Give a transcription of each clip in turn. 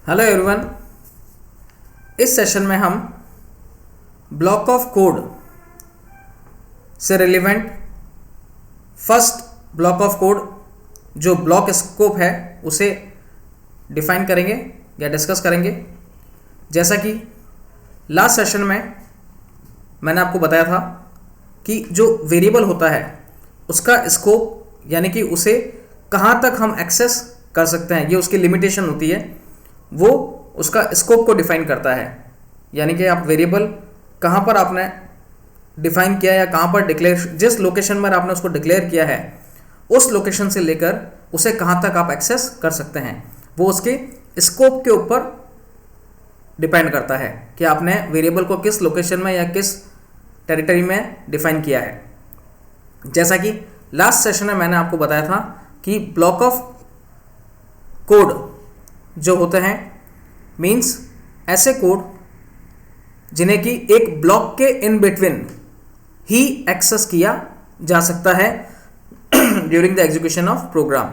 Hello everyone. इस session में हम ब्लॉक ऑफ कोड से relevant first block of code जो ब्लॉक स्कोप है उसे डिफाइन करेंगे या डिस्कस करेंगे। जैसा कि लास्ट सेशन में मैंने आपको बताया था कि जो वेरिएबल होता है उसका स्कोप यानी कि उसे कहाँ तक हम एक्सेस कर सकते हैं, ये उसकी लिमिटेशन होती है, वो उसका स्कोप को डिफाइन करता है। यानी कि आप वेरिएबल कहाँ पर आपने डिफाइन किया या कहाँ पर डिक्लेयर, जिस लोकेशन पर आपने उसको डिक्लेयर किया है उस लोकेशन से लेकर उसे कहाँ तक आप एक्सेस कर सकते हैं, वो उसके स्कोप के ऊपर डिपेंड करता है कि आपने वेरिएबल को किस लोकेशन में या किस टेरिटरी में डिफाइन किया है। जैसा कि लास्ट सेशन में मैंने आपको बताया था कि ब्लॉक ऑफ कोड जो होते हैं मीन्स ऐसे कोड जिन्हें कि एक ब्लॉक के इन बिटवीन ही एक्सेस किया जा सकता है during the execution of program.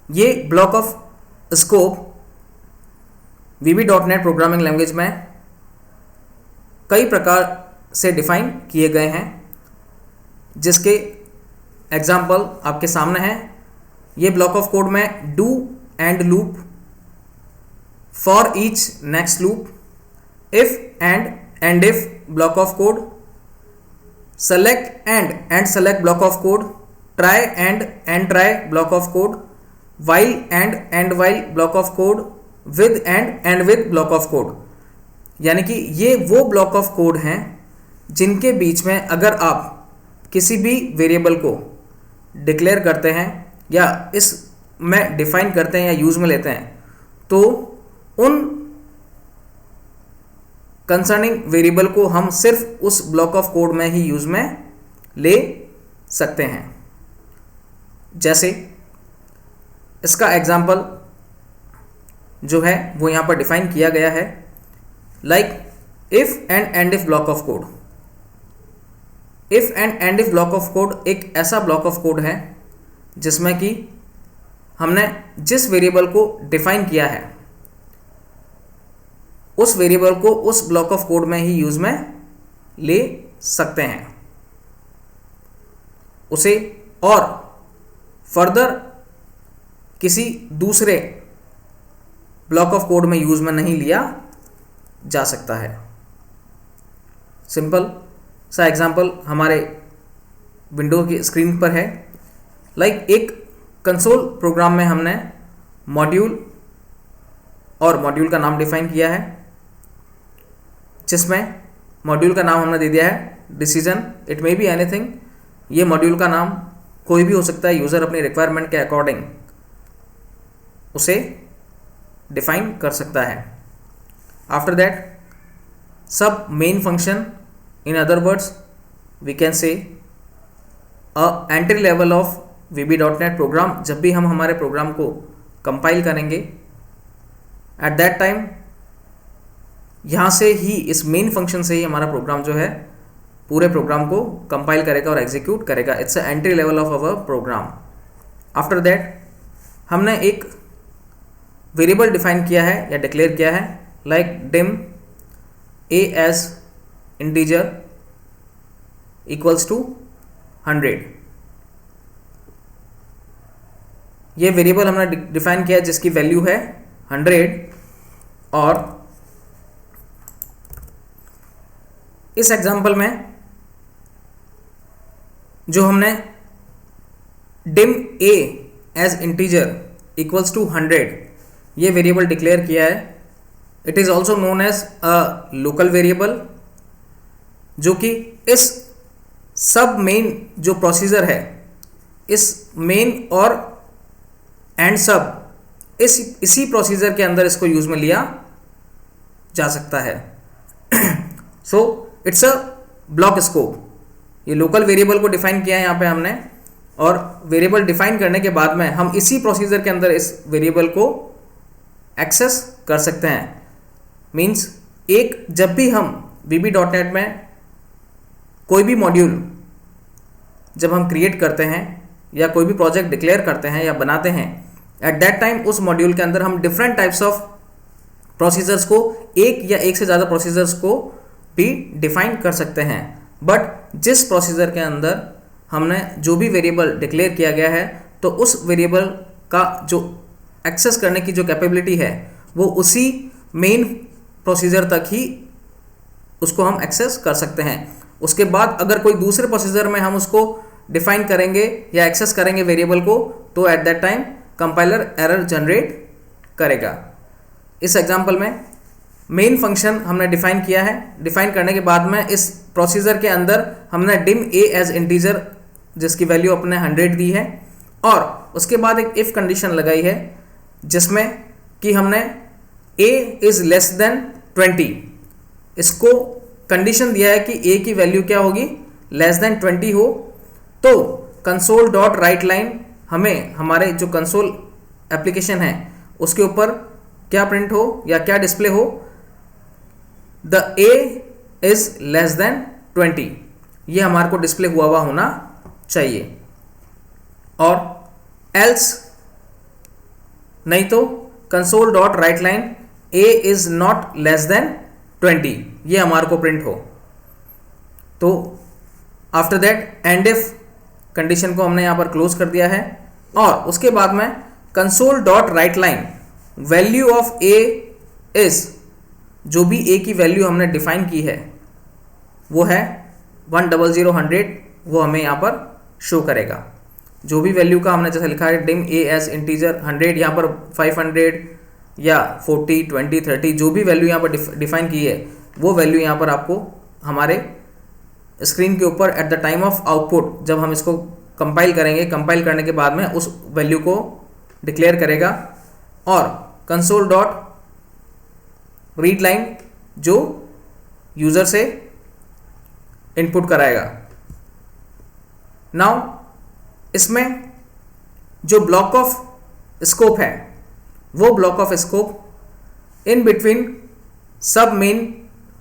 ये block of scope VB.NET programming language में कई प्रकार से डिफाइन किए गए हैं, जिसके एग्जाम्पल आपके सामने हैं। ये ब्लॉक ऑफ कोड में do and loop, for each next loop, if and if block of code, select and select block of code, try and try block of code, while and while block of code, with and with block of code. यानी कि ये वो block of code हैं जिनके बीच में अगर आप किसी भी वेरिएबल को डिक्लेयर करते हैं या इस में डिफाइन करते हैं या यूज में लेते हैं तो उन कंसर्निंग वेरिएबल को हम सिर्फ उस ब्लॉक ऑफ कोड में ही यूज में ले सकते हैं। जैसे इसका एग्जाम्पल जो है वो यहाँ पर डिफाइन किया गया है, like if and if block of code. If and if block of code एक ऐसा ब्लॉक ऑफ कोड है जिसमें कि हमने जिस वेरिएबल को डिफाइन किया है उस वेरिएबल को उस ब्लॉक ऑफ कोड में ही यूज में ले सकते हैं उसे, और फर्दर किसी दूसरे ब्लॉक ऑफ कोड में यूज में नहीं लिया जा सकता है। सिंपल सा एग्जांपल हमारे विंडो की स्क्रीन पर है। लाइक एक कंसोल प्रोग्राम में हमने मॉड्यूल और मॉड्यूल का नाम डिफाइन किया है, जिसमें मॉड्यूल का नाम हमने दे दिया है decision, it may be anything. ये मॉड्यूल का नाम कोई भी हो सकता है, यूज़र अपनी रिक्वायरमेंट के अकॉर्डिंग उसे डिफाइन कर सकता है। After that sub main function, in other words we can say a entry level of VB.NET program. जब भी हम हमारे प्रोग्राम को कंपाइल करेंगे एट दैट टाइम यहाँ से ही, इस मेन फंक्शन से ही हमारा प्रोग्राम जो है पूरे प्रोग्राम को कंपाइल करेगा और एग्जीक्यूट करेगा। It's a entry level of our program. After that हमने एक वेरिएबल डिफाइन किया है या डिक्लेयर किया है, like dim a as integer equals to 100। ये वेरिएबल हमने डिफाइन किया है जिसकी वैल्यू है 100, और इस एग्जांपल में जो हमने dim a as integer equals to 100 ये वेरिएबल डिक्लेयर किया है, it is also known as a local variable, जो कि इस सब मेन जो प्रोसीजर है, इस मेन और एंड सब इसी प्रोसीजर के अंदर इसको यूज में लिया जा सकता है। So it's a block scope. ये लोकल वेरिएबल को डिफाइन किया है यहाँ पे हमने, और वेरिएबल डिफाइन करने के बाद में हम इसी प्रोसीजर के अंदर इस वेरिएबल को एक्सेस कर सकते हैं। मीन्स एक जब भी हम VB.NET में कोई भी मॉड्यूल जब हम क्रिएट करते हैं या कोई भी प्रोजेक्ट डिक्लेयर करते हैं या बनाते हैं, एट दैट टाइम उस मॉड्यूल के अंदर हम डिफरेंट टाइप्स ऑफ प्रोसीजर्स को, एक या एक से ज़्यादा प्रोसीजर्स को भी डिफाइन कर सकते हैं। बट जिस प्रोसीजर के अंदर हमने जो भी वेरिएबल डिक्लेयर किया गया है, तो उस वेरिएबल का जो एक्सेस करने की जो कैपेबिलिटी है वो उसी मेन प्रोसीजर तक ही उसको हम एक्सेस कर सकते हैं। उसके बाद अगर कोई दूसरे प्रोसीजर में हम उसको डिफाइन करेंगे या एक्सेस करेंगे वेरिएबल को, तो at that time compiler error generate करेगा। इस एग्जांपल में मेन फंक्शन हमने डिफाइन किया है। डिफाइन करने के बाद में इस प्रोसीजर के अंदर हमने डिम ए एज इंटीजर जिसकी वैल्यू अपने 100 दी है, और उसके बाद एक इफ कंडीशन लगाई है जिसमें कि हमने a इज लेस देन 20, इसको कंडीशन दिया है कि a की वैल्यू क्या होगी, लेस देन 20 हो। तो कंसोल डॉट राइट लाइन हमें हमारे जो कंसोल एप्लीकेशन है उसके ऊपर क्या प्रिंट हो या क्या डिस्प्ले हो, the a is less than 20, ये हमारे को डिस्प्ले हुआ होना चाहिए। और एल्स नहीं तो console dot right line a is not less than 20, ये हमारे को प्रिंट हो। तो after that and if condition को हमने यहाँ पर क्लोज कर दिया है, और उसके बाद में console dot right line value of a is, जो भी a की वैल्यू हमने डिफाइन की है वो है 100, वो हमें यहाँ पर शो करेगा। जो भी वैल्यू का हमने जैसे लिखा है डिम a एज इंटीजर 100, यहाँ पर 500 या 40, 20, 30 जो भी वैल्यू यहाँ पर डिफाइन की है वो वैल्यू यहाँ पर आपको हमारे स्क्रीन के ऊपर at the time of output, जब हम इसको कंपाइल करेंगे, कंपाइल करने के बाद में उस वैल्यू को डिक्लेयर करेगा। और कंसोल डॉट रीड लाइन जो यूज़र से इनपुट कराएगा। नाउ इसमें जो ब्लॉक ऑफ स्कोप है वो block of scope in between सब मेन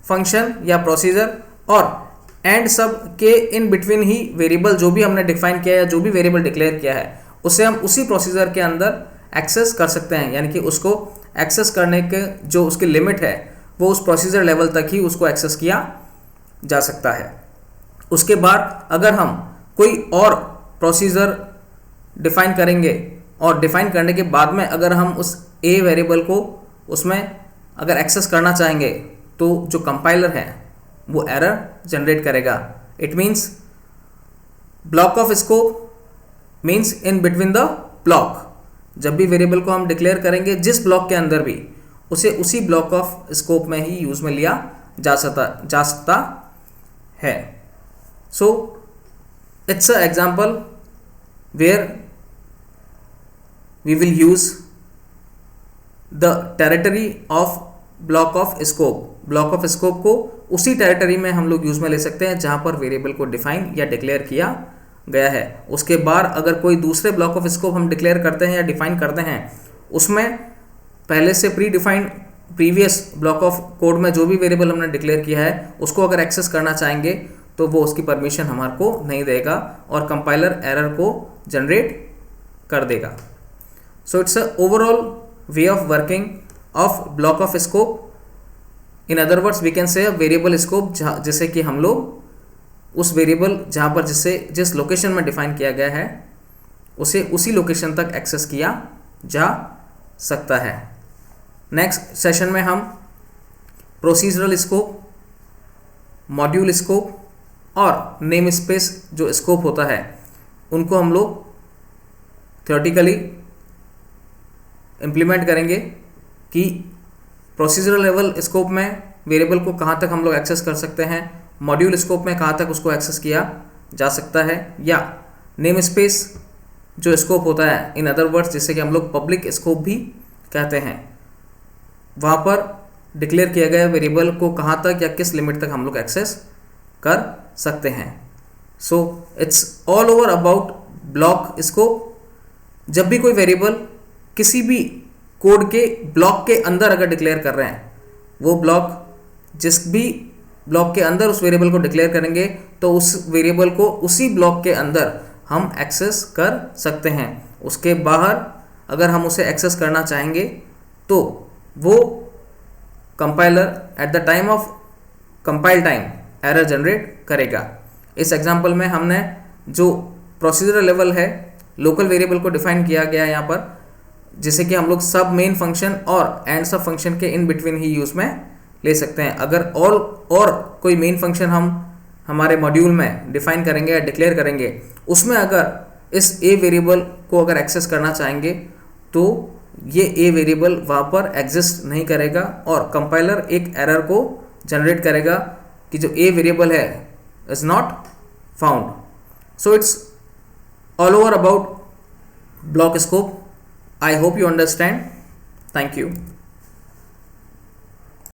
फंक्शन या प्रोसीजर और एंड सब के इन बिटवीन ही वेरिएबल जो भी हमने डिफाइन किया है, जो भी वेरिएबल डिक्लेयर किया है उसे हम उसी प्रोसीजर के अंदर एक्सेस कर सकते हैं। यानी कि उसको एक्सेस करने के जो उसकी लिमिट है वो उस प्रोसीजर लेवल तक ही उसको एक्सेस किया जा सकता है। उसके बाद अगर हम कोई और प्रोसीजर डिफाइन करेंगे और डिफाइन करने के बाद में अगर हम उस ए वेरिएबल को उसमें अगर एक्सेस करना चाहेंगे तो जो कंपाइलर है वो एरर जनरेट करेगा। It means block of scope means in between the block, जब भी वेरिएबल को हम डिक्लेयर करेंगे जिस ब्लॉक के अंदर भी, उसे उसी ब्लॉक ऑफ स्कोप में ही यूज में लिया जा सकता है। So it's a example where we will use the territory of block of scope. Block of scope को उसी टेरिटरी में हम लोग यूज में ले सकते हैं जहां पर वेरिएबल को डिफाइन या डिक्लेयर किया गया है। उसके बाद अगर कोई दूसरे ब्लॉक ऑफ स्कोप हम डिक्लेयर करते हैं या डिफाइन करते हैं, उसमें पहले से pre defined previous block of code में जो भी वेरिएबल हमने डिक्लेयर किया है उसको अगर एक्सेस करना चाहेंगे तो वो उसकी परमिशन हमारे को नहीं देगा और कंपाइलर एरर को जनरेट कर देगा। So it's a overall way of working of block of scope. In other words we can say variable scope, जैसे कि हम लोग उस वेरिएबल जहाँ पर जिस लोकेशन में डिफाइन किया गया है उसे उसी लोकेशन तक एक्सेस किया जा सकता है। नेक्स्ट सेशन में हम प्रोसीजरल स्कोप, मॉड्यूल स्कोप और नेम स्पेस जो स्कोप होता है उनको हम लोग थ्योरेटिकली इम्प्लीमेंट करेंगे कि प्रोसीजरल लेवल स्कोप में वेरिएबल को कहाँ तक हम लोग एक्सेस कर सकते हैं, मॉड्यूल स्कोप में कहाँ तक उसको एक्सेस किया जा सकता है, या नेम स्पेस जो स्कोप होता है, इन अदर वर्ड्स जिसे कि हम लोग पब्लिक स्कोप भी कहते हैं, वहाँ पर डिक्लेयर किया गया वेरिएबल को कहाँ तक या किस लिमिट तक हम लोग एक्सेस कर सकते हैं। So it's all over about block scope. जब भी कोई वेरिएबल किसी भी कोड के ब्लॉक के अंदर अगर डिक्लेयर कर रहे हैं, वो ब्लॉक जिस भी ब्लॉक के अंदर उस वेरिएबल को डिक्लेयर करेंगे तो उस वेरिएबल को उसी ब्लॉक के अंदर हम एक्सेस कर सकते हैं। उसके बाहर अगर हम उसे एक्सेस करना चाहेंगे तो वो compiler at the time of compile time error generate करेगा। इस एग्जांपल में हमने जो प्रोसीजरल लेवल है लोकल वेरिएबल को डिफाइन किया गया यहाँ पर, जिसे कि हम लोग सब मेन फंक्शन और एंड सब फंक्शन के इन बिटवीन ही यूज में ले सकते हैं। अगर और कोई मेन फंक्शन हम हमारे मॉड्यूल में डिफाइन करेंगे या डिक्लेयर करेंगे, उसमें अगर इस ए वेरिएबल को अगर एक्सेस करना चाहेंगे तो ये ए वेरिएबल वहाँ पर एग्जिस्ट नहीं करेगा और कंपाइलर एक एरर को जनरेट करेगा कि जो ए वेरिएबल है is not found. So it's all over about block scope. I hope you understand. Thank you.